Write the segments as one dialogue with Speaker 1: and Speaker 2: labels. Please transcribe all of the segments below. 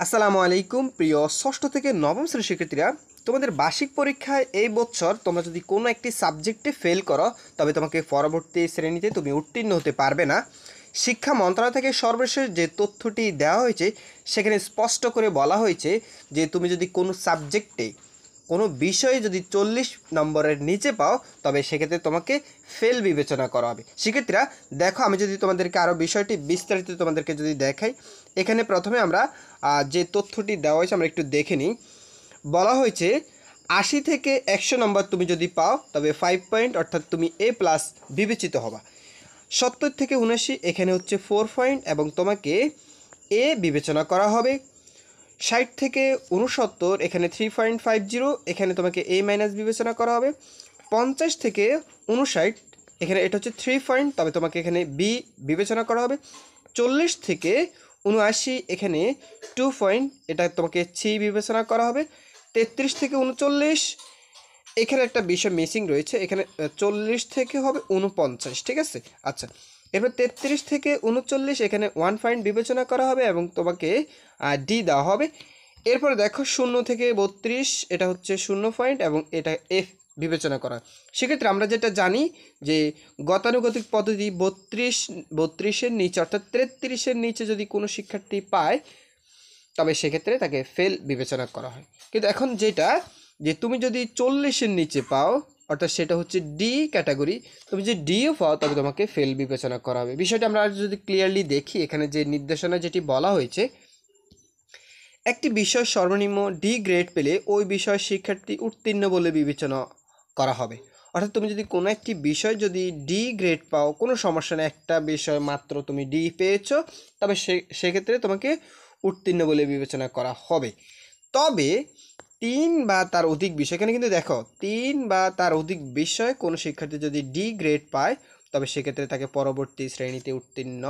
Speaker 1: আসসালামু আলাইকুম প্রিয় ষষ্ঠ থেকে নবম শ্রেণীর শিক্ষার্থীরা, তোমাদের বার্ষিক পরীক্ষায় এই বছর তোমরা যদি কোনো একটি সাবজেক্টে ফেল করো তবে তোমাকে পরবর্তী শ্রেণীতে তুমি উত্তীর্ণ হতে পারবে না। শিক্ষা মন্ত্রণালয় থেকে সর্বশেষ যে তথ্যটি দেওয়া হয়েছে সেখানে স্পষ্ট করে বলা হয়েছে যে তুমি যদি কোনো সাবজেক্টে কোনো বিষয়ে যদি 40 নম্বরের নিচে পাও তবে সেক্ষেত্রে তোমাকে ফেল বিবেচনা করা হবে। শিক্ষার্থীরা দেখো, আমি যদি তোমাদেরকে আরও বিষয়টি বিস্তারিত তোমাদেরকে যদি দেখাই, এখানে প্রথমে আমরা যে তথ্যটি দেওয়া হয়েছে আমরা একটু দেখে নিই। বলা হয়েছে 80 থেকে 100 নম্বর তুমি যদি পাও তবে 5 পয়েন্ট অর্থাৎ তুমি A+ বিবেচিত হবা। 70 থেকে 79 এখানে হচ্ছে 4 পয়েন্ট এবং তোমাকে A বিবেচনা করা হবে। 60 থেকে 69 এখানে 3.50, এখানে তোমাকে A- বিবেচনা করা হবে। 50 থেকে 59 এখানে এটা হচ্ছে 3 পয়েন্ট, তবে তোমাকে এখানে B বিবেচনা করা হবে। 40 থেকে 79 এখানে 2 পয়েন্ট, এটা তোমাকে C বিবেচনা করা হবে। 33 থেকে 39 এখানে একটা বিষয় মিসিং রয়েছে, এখানে 40 থেকে হবে 49, ঠিক আছে। আচ্ছা, এরপর 33 থেকে 39 এখানে 1 পয়েন্ট বিবেচনা করা হবে এবং তোমাকে D দেওয়া হবে। এরপর দেখো 0 থেকে 32 এটা হচ্ছে 0 পয়েন্ট এবং এটা F বিবেচনা করা। সেক্ষেত্রে আমরা যেটা জানি যে গতানুগতিক পদ্ধতি 32-এর নিচে অর্থাৎ 33-এর নিচে যদি কোনো শিক্ষার্থী পায় তবে সেক্ষেত্রে তাকে ফেল বিবেচনা করা হয়। কিন্তু এখন যেটা যে তুমি যদি 40-এর নিচে পাও অর্থাৎ সেটা হচ্ছে ডি ক্যাটাগরি, তুমি যদি ডিও পাও তবে তোমাকে ফেল বিবেচনা করা হবে। বিষয়টা আমরা যদি ক্লিয়ারলি দেখি, এখানে যে নির্দেশনা যেটি বলা হয়েছে, একটি বিষয় সর্বনিম্ন ডি গ্রেড পেলে ওই বিষয় শিক্ষার্থী উত্তীর্ণ বলে বিবেচনা করা হবে। অর্থাৎ তুমি যদি কোনো একটি বিষয় যদি ডি গ্রেড পাও, কোনো সমস্যা নেই, একটা বিষয় মাত্র তুমি ডি পেয়েছো, তবে সেক্ষেত্রে তোমাকে উত্তীর্ণ বলে বিবেচনা করা হবে। তবে 3 বা তার অধিক বিষয়, এখানে কিন্তু দেখো 3 বা তার অধিক বিষয় কোনো শিক্ষার্থী যদি ডি গ্রেড পায় তবে সেক্ষেত্রে তাকে পরবর্তী শ্রেণীতে উত্তীর্ণ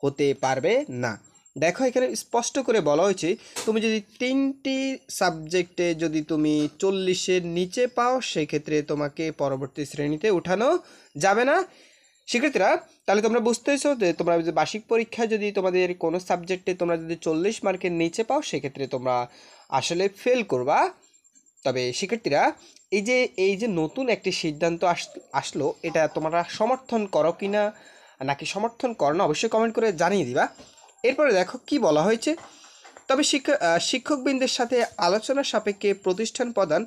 Speaker 1: হতে পারবে না। দেখো এখানে স্পষ্ট করে বলা হয়েছে তুমি যদি 3টি সাবজেক্টে যদি তুমি 40-এর নিচে পাও সেক্ষেত্রে তোমাকে পরবর্তী শ্রেণীতে উঠানো যাবে না। শিক্ষার্থীরা তাহলে তোমরা বুঝতেছো যে তোমরা যে বার্ষিক পরীক্ষায় যদি তোমাদের কোনো সাবজেক্টে তোমরা যদি 40 মার্কের নিচে পাও সেক্ষেত্রে তোমরা আসলে ফেল করবা। তবে শিক্ষার্থীরা এই যে নতুন একটি সিদ্ধান্ত আসলো, এটা তোমরা সমর্থন করো কি না, নাকি সমর্থন করো না অবশ্যই কমেন্ট করে জানিয়ে দিবা। এরপরে দেখো কি বলা হয়েছে, তবে শিক্ষকবৃন্দের সাথে আলোচনা সাপেক্ষে প্রতিষ্ঠান প্রদান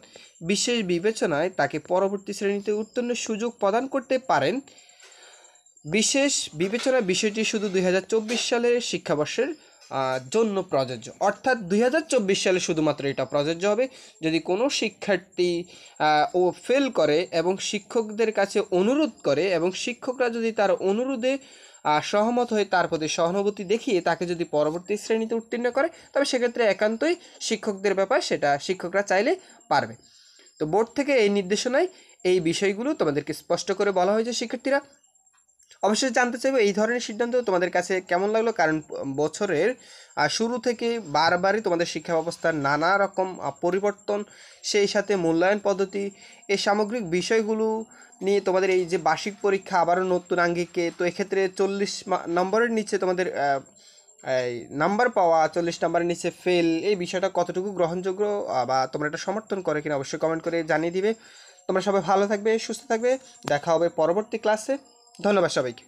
Speaker 1: বিশেষ বিবেচনায় তাকে পরবর্তী শ্রেণীতে উত্তীর্ণের সুযোগ প্রদান করতে পারেন। বিশেষ বিবেচনা বিষয়টি শুধু 2024 সালের শিক্ষাবর্ষের জন্য প্রযোজ্য, অর্থাৎ 2024 সালে শুধুমাত্র এটা প্রযোজ্য হবে। যদি কোনো শিক্ষার্থী ও ফেল করে এবং শিক্ষকদের কাছে অনুরোধ করে এবং শিক্ষকরা যদি তার অনুরোধে সহমত হয়ে তার প্রতি সহানুভূতি দেখিয়ে তাকে যদি পরবর্তী শ্রেণীতে উত্তীর্ণ করে তবে সেক্ষেত্রে একান্তই শিক্ষকদের ব্যাপার, সেটা শিক্ষকরা চাইলে পারবে। তো বোর্ড থেকে এই নির্দেশনায় এই বিষয়গুলো তোমাদেরকে স্পষ্ট করে বলা হয়েছে। শিক্ষার্থীরা অবশ্যই জানতে চাইবো এই ধরনের সিদ্ধান্ত তোমাদের কাছে কেমন লাগলো, কারণ বছরের শুরু থেকে বারবারই তোমাদের শিক্ষা ব্যবস্থার নানা রকম পরিবর্তন, সেই সাথে মূল্যায়ন পদ্ধতি, এই সামগ্রিক বিষয়গুলো নিয়ে তোমাদের এই যে বার্ষিক পরীক্ষা আবারও নতুন আঙ্গিকে, তো এক্ষেত্রে 40 নম্বরের নিচে তোমাদের এই নাম্বার পাওয়া, 40 নম্বরের নিচে ফেল, এই বিষয়টা কতটুকু গ্রহণযোগ্য বা তোমরা এটা সমর্থন করে কিনা অবশ্যই কমেন্ট করে জানিয়ে দিবে। তোমরা সবাই ভালো থাকবে, সুস্থ থাকবে, দেখা হবে পরবর্তী ক্লাসে। ধন্যবাদ সবাইকে।